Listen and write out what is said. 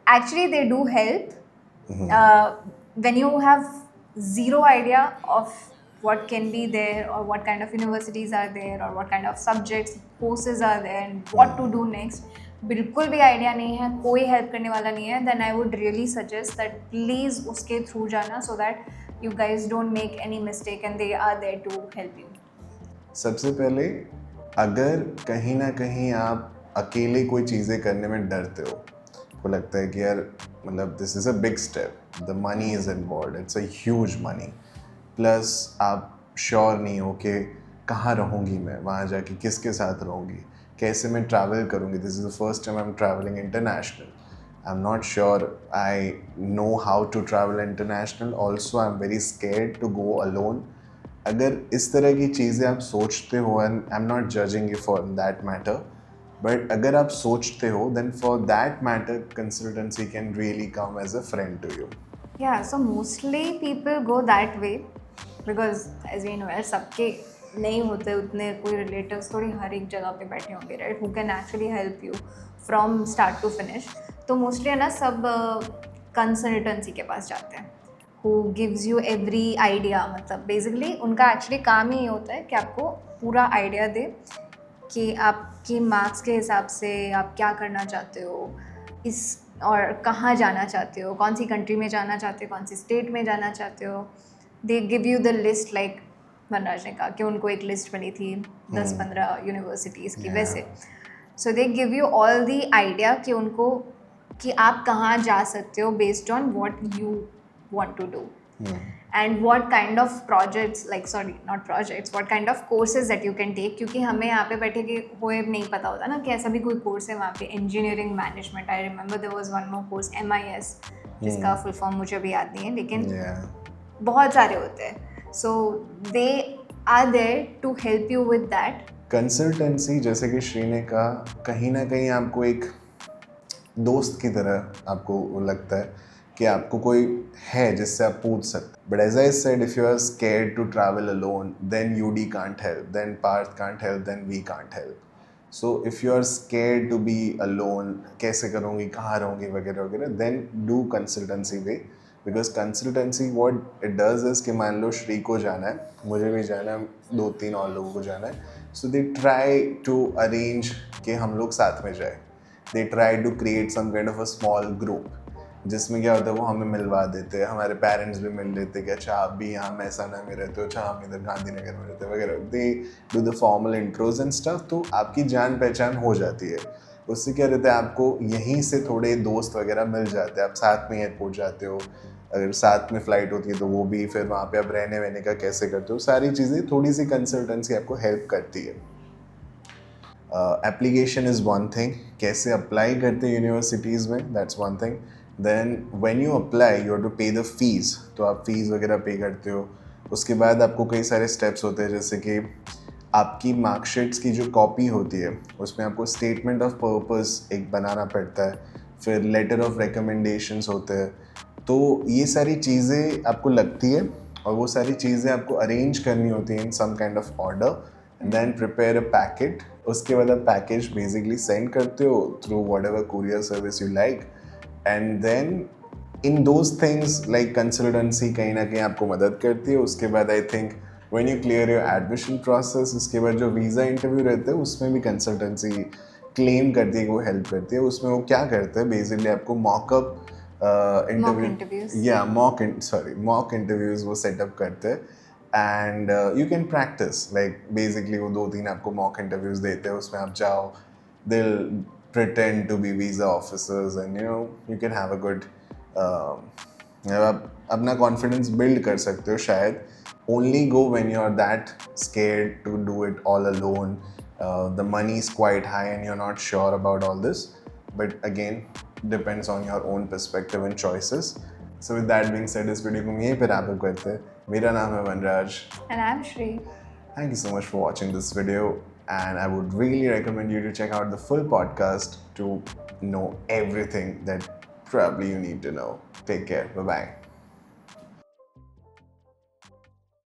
Actually, they do help. When you have zero idea of what can be there, or what kind of universities are there, or what kind of subjects, courses are there, and what to do next, बिल्कुल भी idea नहीं है, कोई help करने वाला नहीं है, then I would really suggest that please उसके थ्रू जाना, so that you guys don't make any mistake and they are there to help you. सबसे पहले अगर कहीं ना कहीं आप अकेले कोई चीज़ें करने में डरते हो, आपको लगता है कि यार मतलब this is a big step, the money is involve, it's a huge money, plus आप श्योर नहीं हो कि कहाँ रहूँगी मैं, वहाँ जाके किसके साथ रहूँगी, कैसे मैं ट्रैवल करूँगी, this is the first time I am travelling international, I am not sure I know how to travel international, also I am very scared to go alone. अगर इस तरह की चीज़ें आप सोचते हो, and I am not judging you for that matter, but अगर आप सोचते हो, then for that matter consultancy can really come as a friend to you. Yeah, so mostly people go that way because as we know, यार सबके नहीं होते उतने कोई रिलेटिव्स, थोड़ी हर एक जगह पे बैठे होंगे, right, who can actually help you from start to finish. तो मोस्टली है ना सब कंसल्टेंसी के पास जाते हैं, who gives you every idea. मतलब बेसिकली उनका एक्चुअली काम ही ये होता है कि आपको पूरा आइडिया दे कि आपके मार्क्स के हिसाब से आप क्या करना चाहते हो, इस और कहाँ जाना चाहते हो, कौन सी कंट्री में जाना चाहते हो, कौन सी स्टेट में जाना चाहते हो. They give you the list, like Vanraj ने कहा कि उनको एक लिस्ट मिली थी 10-15 यूनिवर्सिटीज़ की, वैसे. So they give you all the idea कि उनको कि आप कहाँ जा सकते हो based on what you want to do. And what kind of projects, like sorry not projects, what kind of courses that you can take, क्योंकि हमें यहाँ पे बैठे के हुए नहीं पता होता ना कि ऐसा भी कोई कोर्स है वहाँ पे. Engineering management, I remember there was one more course MIS, जिसका फुल फॉर्म मुझे भी याद नहीं है, लेकिन बहुत सारे होते हैं. So they are there to help you with that. Consultancy, जैसे कि श्री ने कहा, कहीं ना कहीं आपको एक दोस्त की तरह आपको लगता है कि आपको कोई है जिससे आप पूछ सकते. But as I said, if you are scared to travel alone, then यूडी can't help, then Parth can't help, then we can't help. So if you are scared to be alone, कैसे करूँगी, कहाँ रहूँगी, वगैरह वगैरह, then do consultancy way. Because consultancy what it does is कि मान लो श्री को जाना है, मुझे भी जाना है, 2-3 और लोगों को जाना है, so they try to arrange कि हम लोग साथ में जाए. They try to create some kind of a small group, जिसमें क्या होता है वो हमें मिलवा देते हैं, हमारे पेरेंट्स भी मिल लेते हैं कि अच्छा आप भी यहाँ महसाना में रहते हो, अच्छा हम इधर गांधीनगर में रहते हैं, वगैरह. They do the formal intros and stuff, तो आपकी जान पहचान हो जाती है. उससे क्या रहता है, आपको यहीं से थोड़े दोस्त वगैरह मिल जाते हैं, आप साथ में एयरपोर्ट जाते हो, अगर साथ में फ़्लाइट होती है तो वो भी, फिर वहाँ पे आप रहने वहने का कैसे करते हो, सारी चीज़ें थोड़ी सी कंसल्टेंसी आपको हेल्प करती है. एप्लीकेशन इज़ वन थिंग, कैसे अप्लाई करते हैं यूनिवर्सिटीज़ में, that's one thing. Then when you apply you have to pay the fees, तो आप फीस वगैरह पे करते हो. उसके बाद आपको कई सारे स्टेप्स होते हैं, जैसे कि आपकी मार्कशीट्स की जो कॉपी होती है उसमें आपको स्टेटमेंट ऑफ पर्पस एक बनाना पड़ता है, फिर लेटर ऑफ रिकमेंडेशंस होते हैं. तो ये सारी चीज़ें आपको लगती है, और वो सारी चीज़ें आपको अरेंज करनी होती हैं in some kind of order, and then prepare a packet. उसके बाद आप पैकेज बेसिकली सेंड करते हो through whatever courier service you like, and then in those things like consultancy कहीं ना कहीं आपको मदद करती है. उसके बाद I think when you clear your admission process, उसके बाद जो वीज़ा इंटरव्यू रहते हैं उसमें भी कंसल्टेंसी क्लेम करती है कि वो हेल्प करती है. उसमें वो क्या करते हैं, बेसिकली आपको मॉकअप इंटरव्यू, मॉक इंटरव्यूज वो सेटअप करते हैं, and you can practice. Like basically वो 2-3 आपको मॉक इंटरव्यूज देते हैं, उसमें आप जाओ, दिल pretend to be visa officers, and you can have a good आप अपना कॉन्फिडेंस बिल्ड कर सकते हो शायद. Only go when you are that scared to do it all alone, the money is quite high and you are not sure about all this, but again depends on your own perspective and choices. So with that being said, इस video को हम यहीं पर wrap up करते हैं. मेरा नाम है वनराज, And I'm Shri. Thank you so much for watching this video, and I would really recommend you to check out the full podcast to know everything that probably you need to know. Take care. Bye-bye.